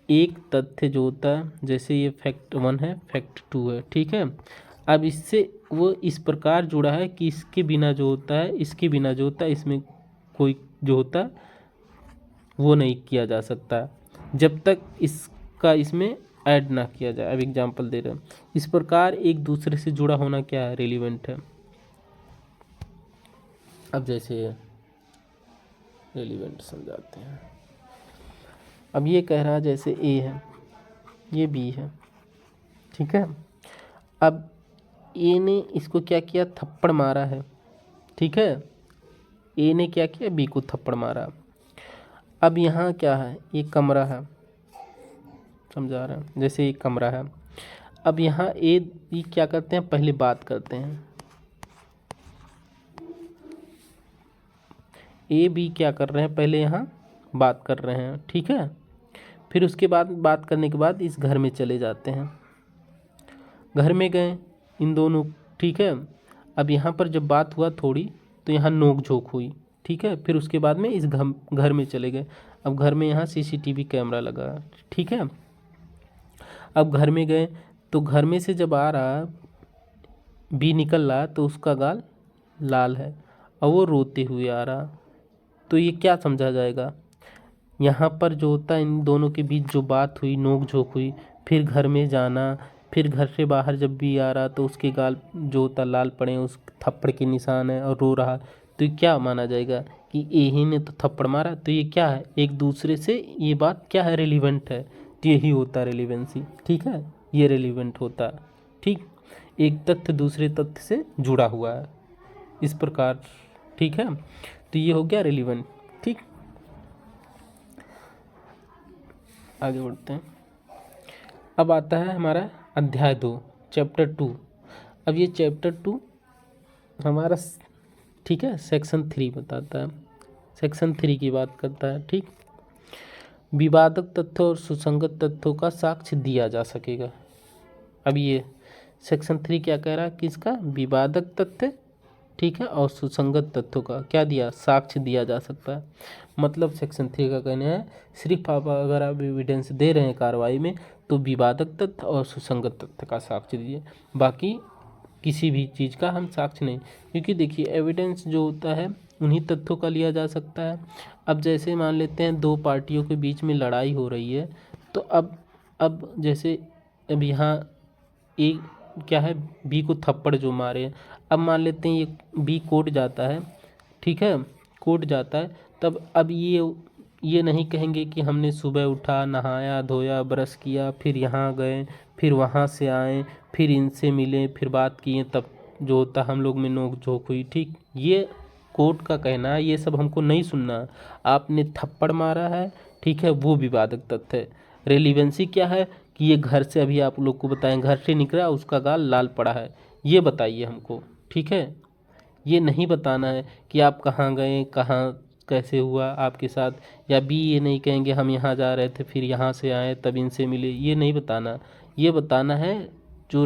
एक तथ्य जो होता है, जैसे ये फैक्ट 1 है, फैक्ट 2 है, ठीक है, अब इससे वो इस प्रकार जुड़ा है कि इसके बिना जो होता है, इसके बिना जो होता है, इसमें कोई जो होता है वो नहीं किया जा सकता जब तक इसका इसमें ऐड ना किया जाए। अब एग्जांपल दे रहे हैं, इस प्रकार एक दूसरे से जुड़ा होना क्या है, रेलिवेंट है। अब जैसे रेलिवेंट समझाते हैं। अब ये कह रहा है जैसे ए है, ये बी है, ठीक है, अब ए ने इसको क्या किया, थप्पड़ मारा है, ठीक है, ए ने क्या किया, बी को थप्पड़ मारा। अब यहाँ क्या है, ये कमरा है, समझा रहे हैं, जैसे ये कमरा है। अब यहाँ ए बी क्या करते हैं, पहले बात करते हैं, ए बी क्या कर रहे हैं, पहले यहाँ बात कर रहे हैं, ठीक है, फिर उसके बाद बात करने के बाद इस घर में चले जाते हैं, घर में गए इन दोनों, ठीक है। अब यहाँ पर जब बात हुआ थोड़ी तो यहाँ नोक झोंक हुई, ठीक है, फिर उसके बाद में इस घर में चले गए। अब घर में यहाँ सीसीटीवी कैमरा लगा, ठीक है। अब घर में गए तो घर में से जब आ रहा बी निकल रहा तो उसका गाल लाल है और वो रोते हुए आ रहा, तो ये क्या समझा जाएगा, यहाँ पर जो होता है इन दोनों के बीच जो बात हुई, नोक झोंक हुई, फिर घर में जाना, फिर घर से बाहर जब भी आ रहा तो उसके गाल जो होता लाल पड़े, उस थप्पड़ के निशान है और रो रहा, तो ये क्या माना जाएगा कि यही ने तो थप्पड़ मारा, तो ये क्या है, एक दूसरे से ये बात क्या है, रेलिवेंट है, तो यही होता है रेलिवेंसी, ठीक है, ये रेलिवेंट होता है, ठीक, एक तथ्य दूसरे तथ्य से जुड़ा हुआ है इस प्रकार, ठीक है, तो ये हो गया रेलिवेंट, ठीक। आगे बढ़ते हैं। अब आता है हमारा अध्याय 2, चैप्टर 2। अब ये चैप्टर 2 हमारा, ठीक है, सेक्शन 3 बताता है, सेक्शन 3 की बात करता है, ठीक। विवादक तथ्यों और सुसंगत तथ्यों का साक्ष्य दिया जा सकेगा। अब ये सेक्शन 3 क्या कह रहा है, किसका, विवादक तथ्य, ठीक है, और सुसंगत तथ्यों का क्या दिया, साक्ष्य दिया जा सकता है। मतलब सेक्शन 3 का कहना है सिर्फ आप अगर आप एविडेंस दे रहे हैं कार्रवाई में तो विवादक तथ्य और सुसंगत तथ्य का साक्ष्य दीजिए, बाकी किसी भी चीज़ का हम साक्ष्य नहीं, क्योंकि देखिए एविडेंस जो होता है उन्हीं तथ्यों का लिया जा सकता है। अब जैसे मान लेते हैं दो पार्टियों के बीच में लड़ाई हो रही है, तो अब जैसे अब यहाँ ए क्या है, बी को थप्पड़ जो मारे हैं, अब मान लेते हैं ये बी कोर्ट जाता है, ठीक है, कोर्ट जाता है, तब अब ये नहीं कहेंगे कि हमने सुबह उठा, नहाया धोया, ब्रश किया, फिर यहाँ गए, फिर वहाँ से आए, फिर इनसे मिले, फिर बात किए, तब जो होता हम लोग में नोक झोंक हुई। ठीक, ये कोर्ट का कहना है, ये सब हमको नहीं सुनना है। आपने थप्पड़ मारा है, ठीक है, वो विवादक तथ्य है। रेलिवेंसी क्या है कि ये घर से, अभी आप लोग को बताएं, घर से निकला उसका गाल लाल पड़ा है, ये बताइए हमको, ठीक है। ये नहीं बताना है कि आप कहाँ गए, कहाँ कैसे हुआ आपके साथ, या बी ये नहीं कहेंगे हम यहाँ जा रहे थे फिर यहाँ से आए तब इनसे मिले, ये नहीं बताना। ये बताना है जो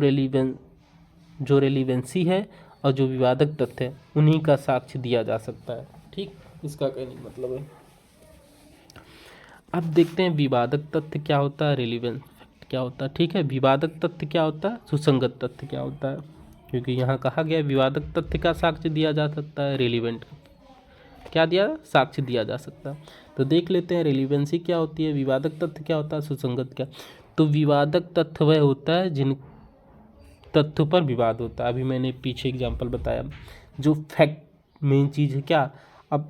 रेलिवेंसी है और जो विवादक तथ्य है उन्हीं का साक्ष्य दिया जा सकता है। ठीक, इसका कहने का मतलब है। अब देखते हैं विवादक तथ्य क्या होता है, रेलिवेंट फैक्ट क्या होता है। ठीक है, विवादक तथ्य क्या होता है, सुसंगत तथ्य क्या होता है, क्योंकि यहाँ कहा गया विवादक तथ्य का साक्ष्य दिया जा सकता है, रेलिवेंट क्या दिया, साक्ष्य दिया जा सकता है। तो देख लेते हैं रेलिवेंसी क्या होती है, विवादक तथ्य क्या होता है, सुसंगत क्या। तो विवादक तथ्य वह होता है जिन तथ्यों पर विवाद होता है। अभी मैंने पीछे एग्जाम्पल बताया, जो फैक्ट मेन चीज़ है क्या। अब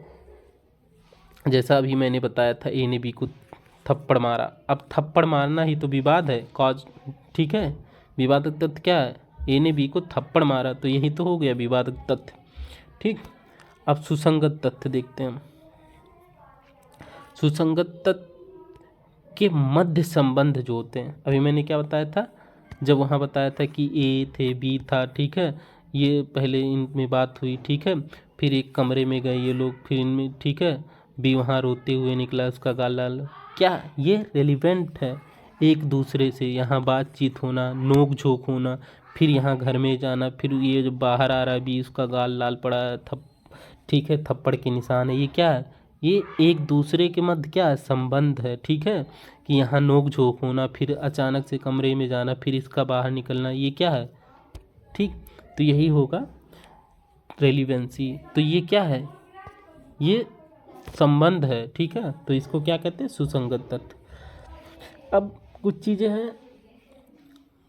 जैसा अभी मैंने बताया था ए ने बी को थप्पड़ मारा, अब थप्पड़ मारना ही तो विवाद है, कॉज, ठीक है। विवादक तथ्य क्या है, ए ने बी को थप्पड़ मारा, तो यही तो हो गया विवादक तथ्य। ठीक, अब सुसंगत तथ्य देखते हैं। सुसंगत तथ्य के मध्य संबंध जो होते हैं, अभी मैंने क्या बताया था, जब वहाँ बताया था कि ए थे बी था, ठीक है, ये पहले इनमें बात हुई, ठीक है, फिर एक कमरे में गए ये लोग, फिर इनमें, ठीक है, बी वहाँ रोते हुए निकला, उसका गाल लाल, क्या ये रेलिवेंट है। एक दूसरे से यहाँ बातचीत होना, नोक झोंक होना, फिर यहाँ घर में जाना, फिर ये जो बाहर आ रहा है बी, उसका गाल लाल पड़ा है, ठीक है, थप्पड़ के निशान है, ये क्या है, ये एक दूसरे के मध्य क्या है, संबंध है। ठीक है, कि यहाँ नोक झोंक होना, फिर अचानक से कमरे में जाना, फिर इसका बाहर निकलना, ये क्या है। ठीक, तो यही होगा रेलिवेंसी। तो ये क्या है, ये संबंध है। ठीक है, तो इसको क्या कहते हैं, सुसंगत तथ्य। अब कुछ चीज़ें हैं,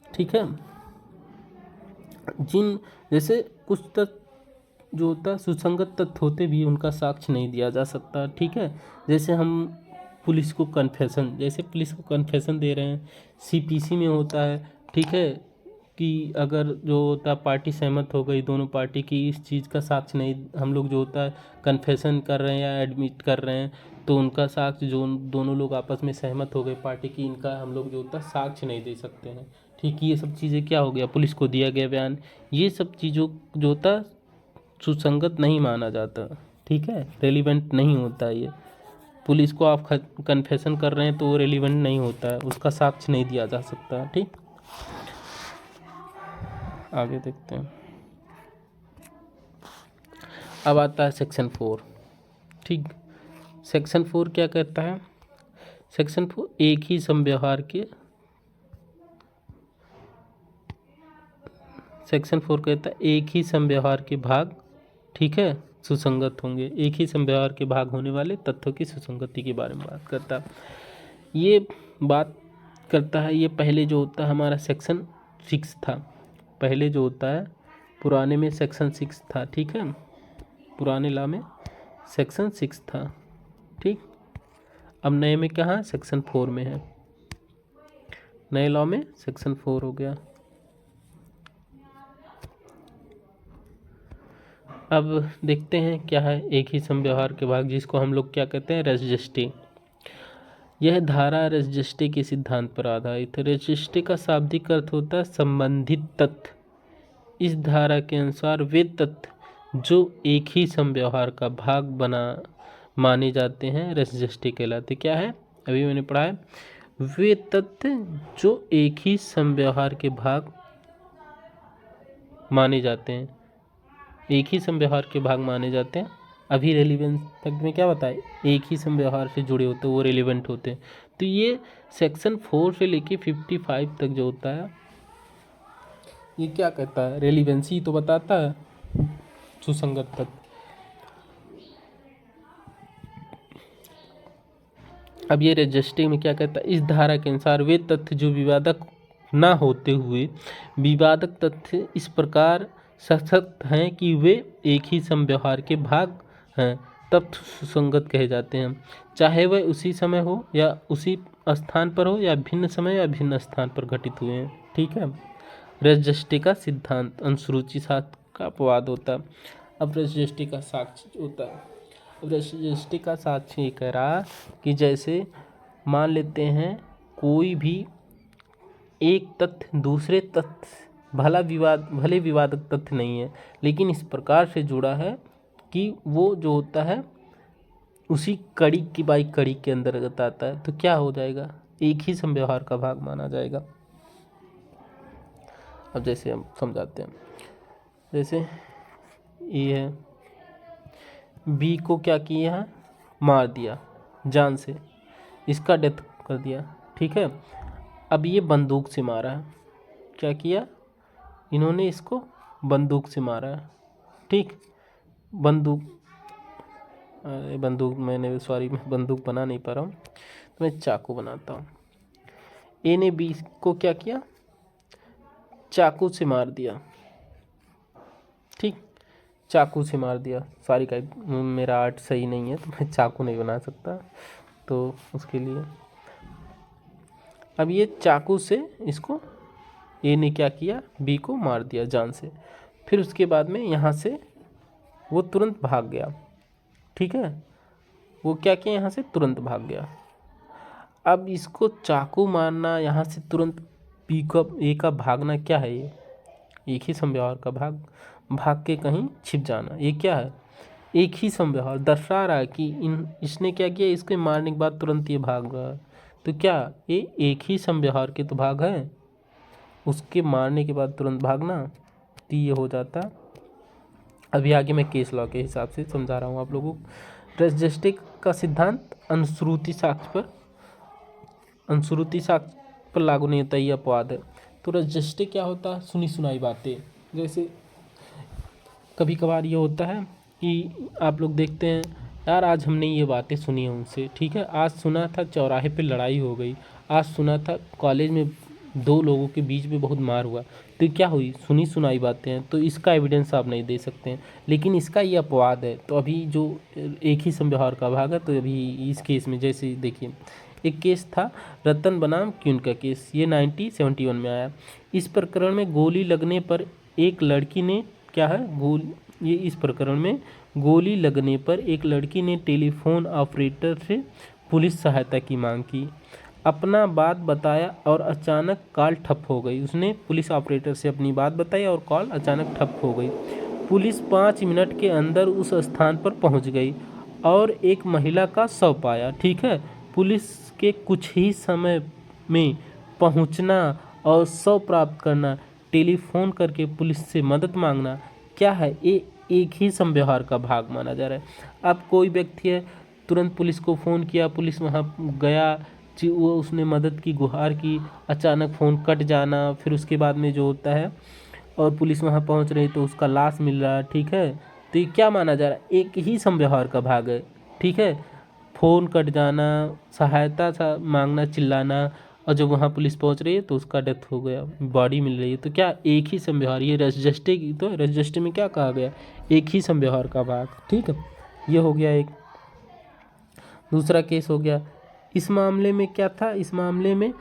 ठीक है, जिन जैसे कुछ तथ्य जो होता है सुसंगत तथ्य होते भी उनका साक्ष्य नहीं दिया जा सकता। ठीक है, जैसे हम पुलिस को कन्फेशन दे रहे हैं, सीपीसी में होता है, ठीक है, कि अगर जो होता है पार्टी सहमत हो गई, दोनों पार्टी की, इस चीज़ का साक्ष्य नहीं, हम लोग जो होता है कन्फेशन कर रहे हैं या एडमिट कर रहे हैं, तो उनका साक्ष्य जो दोनों लोग आपस में सहमत हो गए पार्टी की, इनका हम लोग जो होता है साक्ष्य नहीं दे सकते हैं। ठीक, ये सब चीज़ें क्या हो गया, पुलिस को दिया गया बयान, ये सब चीज़ों जो होता है सुसंगत नहीं माना जाता। ठीक है, रेलिवेंट नहीं होता ये। पुलिस को आप कन्फेशन कर रहे हैं तो वो रेलिवेंट नहीं होता है, उसका साक्ष्य नहीं दिया जा सकता। ठीक, आगे देखते हैं। अब आता है सेक्शन 4। ठीक, सेक्शन 4 क्या कहता है, सेक्शन 4 एक ही समव्यवहार के, सेक्शन 4 कहता है एक ही समव्यवहार के भाग, ठीक है, सुसंगत होंगे। एक ही समव्यवहार के भाग होने वाले तथ्यों की सुसंगति के बारे में बात करता है। ये बात करता है, ये पहले जो होता है हमारा सेक्शन 6 था, पहले जो होता है पुराने में सेक्शन 6 था। ठीक है, पुराने लॉ में सेक्शन 6 था। ठीक, अब नए में कहाँ, सेक्शन 4 में है, नए लॉ में सेक्शन 4 हो गया। अब देखते हैं क्या है एक ही समव्यवहार के भाग, जिसको हम लोग क्या कहते हैं, रेजिस्टी। यह धारा रेजिस्टी के सिद्धांत पर आधारित है। रेजिस्टी का शाब्दिक अर्थ होता है संबंधित तथ्य। इस धारा के अनुसार वे तथ्य जो एक ही समव्यवहार का भाग बना माने जाते हैं रेजिस्टी कहलाते। क्या है, अभी मैंने पढ़ा है, वे तथ्य जो एक ही समव्यवहार के भाग माने जाते हैं एक ही समव्यवहार के भाग माने जाते हैं। अभी रेलिवेंस तक में क्या बताए, एक ही समव्यवहार से जुड़े होते हैं वो रेलिवेंट होते हैं। तो ये सेक्शन 4 से लेके 55 तक जो होता है ये क्या कहता है, रेलिवेंसी तो बताता है, सुसंगत तथ्य। अब ये रजिस्ट्री में क्या कहता है, इस धारा के अनुसार वे तथ्य जो विवादक ना होते हुए विवादक तथ्य इस प्रकार सशक्त हैं कि वे एक ही समव्यवहार के भाग हैं, तब सुसंगत कहे जाते हैं, चाहे वह उसी समय हो या उसी स्थान पर हो या भिन्न समय या भिन्न स्थान पर घटित हुए हैं। ठीक है। रजिस्ट्री का सिद्धांत अनुसूची साक्ष्य का अपवाद होता है। अब रजिस्ट्री का साक्ष्य होता है, अब रजिस्ट्री का साक्ष्य ये कह रहा कि जैसे मान लेते हैं कोई भी एक तथ्य दूसरे तथ्य भले विवादक तथ्य नहीं है लेकिन इस प्रकार से जुड़ा है कि वो जो होता है उसी कड़ी की बाई कड़ी के अंतर्गत आता है, तो क्या हो जाएगा, एक ही समव्यवहार का भाग माना जाएगा। अब जैसे हम समझाते हैं, जैसे ये है बी को क्या किया है, मार दिया जान से, इसका डेथ कर दिया। ठीक है। अब ये बंदूक से मारा है, क्या किया, इन्होंने इसको बंदूक से मारा है। ठीक, बंदूक मैंने सॉरी मैं बंदूक बना नहीं पा रहा हूँ, तो मैं चाकू बनाता हूँ। ए ने बी को क्या किया, चाकू से मार दिया। ठीक, चाकू से मार दिया। सॉरी का मेरा आर्ट सही नहीं है तो मैं चाकू नहीं बना सकता, तो उसके लिए अब ये चाकू से इसको ए ने क्या किया, बी को मार दिया जान से। फिर उसके बाद में यहाँ से वो तुरंत भाग गया। ठीक है, वो क्या किया, यहाँ से तुरंत भाग गया। अब इसको चाकू मारना, यहाँ से तुरंत बी का ए का भागना, क्या है ये, एक ही समव्यवहार का भाग के कहीं छिप जाना। ये क्या है, एक ही समव्यवहार दर्शा रहा है कि इसने क्या किया, इसके मारने के बाद तुरंत ये भाग रहा है, तो क्या ये एक ही समव्यवहार के तो भाग है, उसके मारने के बाद तुरंत भागना, तो ये हो जाता। अभी आगे मैं केस लॉ के हिसाब से समझा रहा हूँ आप लोगों को। रजिस्ट्री का सिद्धांत अनुश्रुति साक्ष्य पर लागू नहीं होता, ये अपवाद है। तो रजिस्ट्री क्या होता है, सुनी सुनाई बातें। जैसे कभी कभार ये होता है कि आप लोग देखते हैं, यार आज हमने ये बातें सुनी हैं उनसे। ठीक है, आज सुना था चौराहे पे लड़ाई हो गई, आज सुना था कॉलेज में दो लोगों के बीच में बहुत मार हुआ, तो क्या हुई, सुनी सुनाई बातें हैं, तो इसका एविडेंस आप नहीं दे सकते हैं, लेकिन इसका ये अपवाद है। तो अभी जो एक ही समव्यवहार का भाग है, तो अभी इस केस में जैसे देखिए, एक केस था रतन बनाम क्यून का केस, ये 1971 में आया। इस प्रकरण में गोली लगने पर एक लड़की ने क्या है, इस प्रकरण में गोली लगने पर एक लड़की ने टेलीफोन ऑपरेटर से पुलिस सहायता की मांग की, अपना बात बताया और अचानक कॉल ठप हो गई। उसने पुलिस ऑपरेटर से अपनी बात बताई और कॉल अचानक ठप हो गई। पुलिस 5 मिनट के अंदर उस स्थान पर पहुंच गई और एक महिला का शव पाया। ठीक है, पुलिस के कुछ ही समय में पहुंचना और शव प्राप्त करना, टेलीफोन करके पुलिस से मदद मांगना, क्या है, ये एक ही समव्यवहार का भाग माना जा रहा है। अब कोई व्यक्ति है, तुरंत पुलिस को फ़ोन किया, पुलिस वहाँ गया, वो उसने मदद की, गुहार की, अचानक फ़ोन कट जाना, फिर उसके बाद में जो होता है और पुलिस वहाँ पहुँच रही तो उसका लाश मिल रहा है। ठीक है, तो ये क्या माना जा रहा है, एक ही समव्यवहार का भाग है। ठीक है, फ़ोन कट जाना, सहायता सा मांगना, चिल्लाना, और जब वहाँ पुलिस पहुँच रही है तो उसका डेथ हो गया, बॉडी मिल रही है, तो क्या एक ही समव्यवहार, ये रजिस्ट्री की, तो रजिस्ट्री में क्या कहा गया, एक ही समव्यवहार का भाग। ठीक है, ये हो गया एक। दूसरा केस हो गया, इस मामले में क्या था, इस मामले में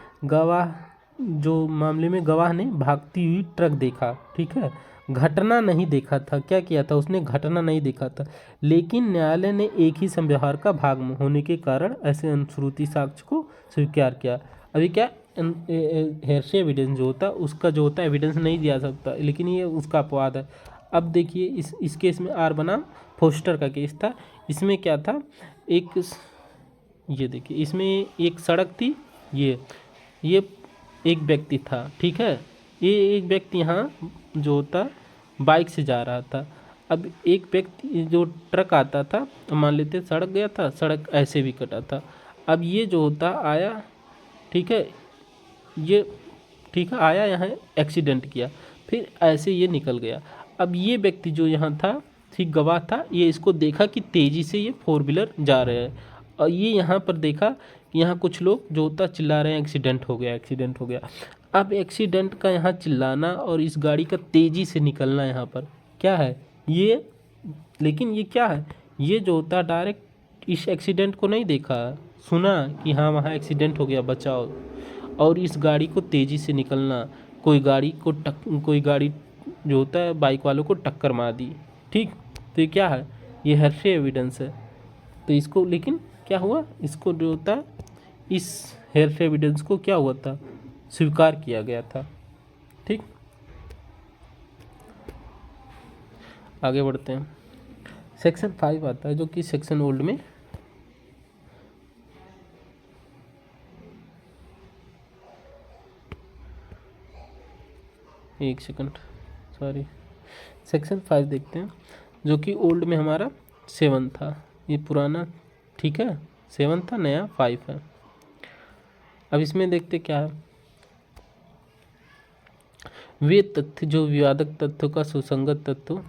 गवाह ने भागती हुई ट्रक देखा। ठीक है, घटना नहीं देखा था, क्या किया था उसने, घटना नहीं देखा था, लेकिन न्यायालय ने एक ही समव्यवहार का भाग होने के कारण ऐसे अनुश्रुति साक्ष्य को स्वीकार किया। अभी क्या हेरसे एविडेंस जो होता है उसका जो होता है एविडेंस नहीं दिया सकता, लेकिन ये उसका अपवाद है। अब देखिए इस केस में आर बनाम फोस्टर का केस था। इसमें क्या था, ये देखिए, इसमें एक सड़क थी, ये एक व्यक्ति था। ठीक है, ये एक व्यक्ति यहाँ जो होता बाइक से जा रहा था। अब एक व्यक्ति जो ट्रक आता था, मान लेते सड़क गया था, सड़क ऐसे भी कटा था। अब ये जो होता आया, ठीक है, ये ठीक है आया यहाँ एक्सीडेंट किया, फिर ऐसे ये निकल गया। अब ये व्यक्ति जो यहाँ था, ठीक गवाह था, ये इसको देखा कि तेज़ी से ये 4 व्हीलर जा रहे हैं, और ये यहाँ पर देखा कि यहाँ कुछ लोग जो होता चिल्ला रहे हैं एक्सीडेंट हो गया, एक्सीडेंट हो गया। अब एक्सीडेंट का यहाँ चिल्लाना और इस गाड़ी का तेज़ी से निकलना यहाँ पर क्या है ये, लेकिन ये क्या है, ये जो होता डायरेक्ट इस एक्सीडेंट को नहीं देखा, सुना कि हाँ वहाँ एक्सीडेंट हो गया बचाओ, और इस गाड़ी को तेज़ी से निकलना, कोई गाड़ी जो होता है बाइक वालों को टक्कर मार दी, ठीक। तो ये क्या है, ये हेरफेर एविडेंस है। तो इसको लेकिन क्या हुआ, इसको जो होता है इस हेरफेर एविडेंस को क्या हुआ था, स्वीकार किया गया था, ठीक। आगे बढ़ते हैं। सेक्शन 5 आता है जो कि सेक्शन ओल्ड में एक सेकंड सॉरी सेक्शन 5 देखते हैं जो कि ओल्ड में हमारा 7 था, ये पुराना, ठीक है, 7 था, नया 5 है। अब इसमें देखते क्या है, वे तथ्य जो विवादक तथ्यों का सुसंगत तथ्यों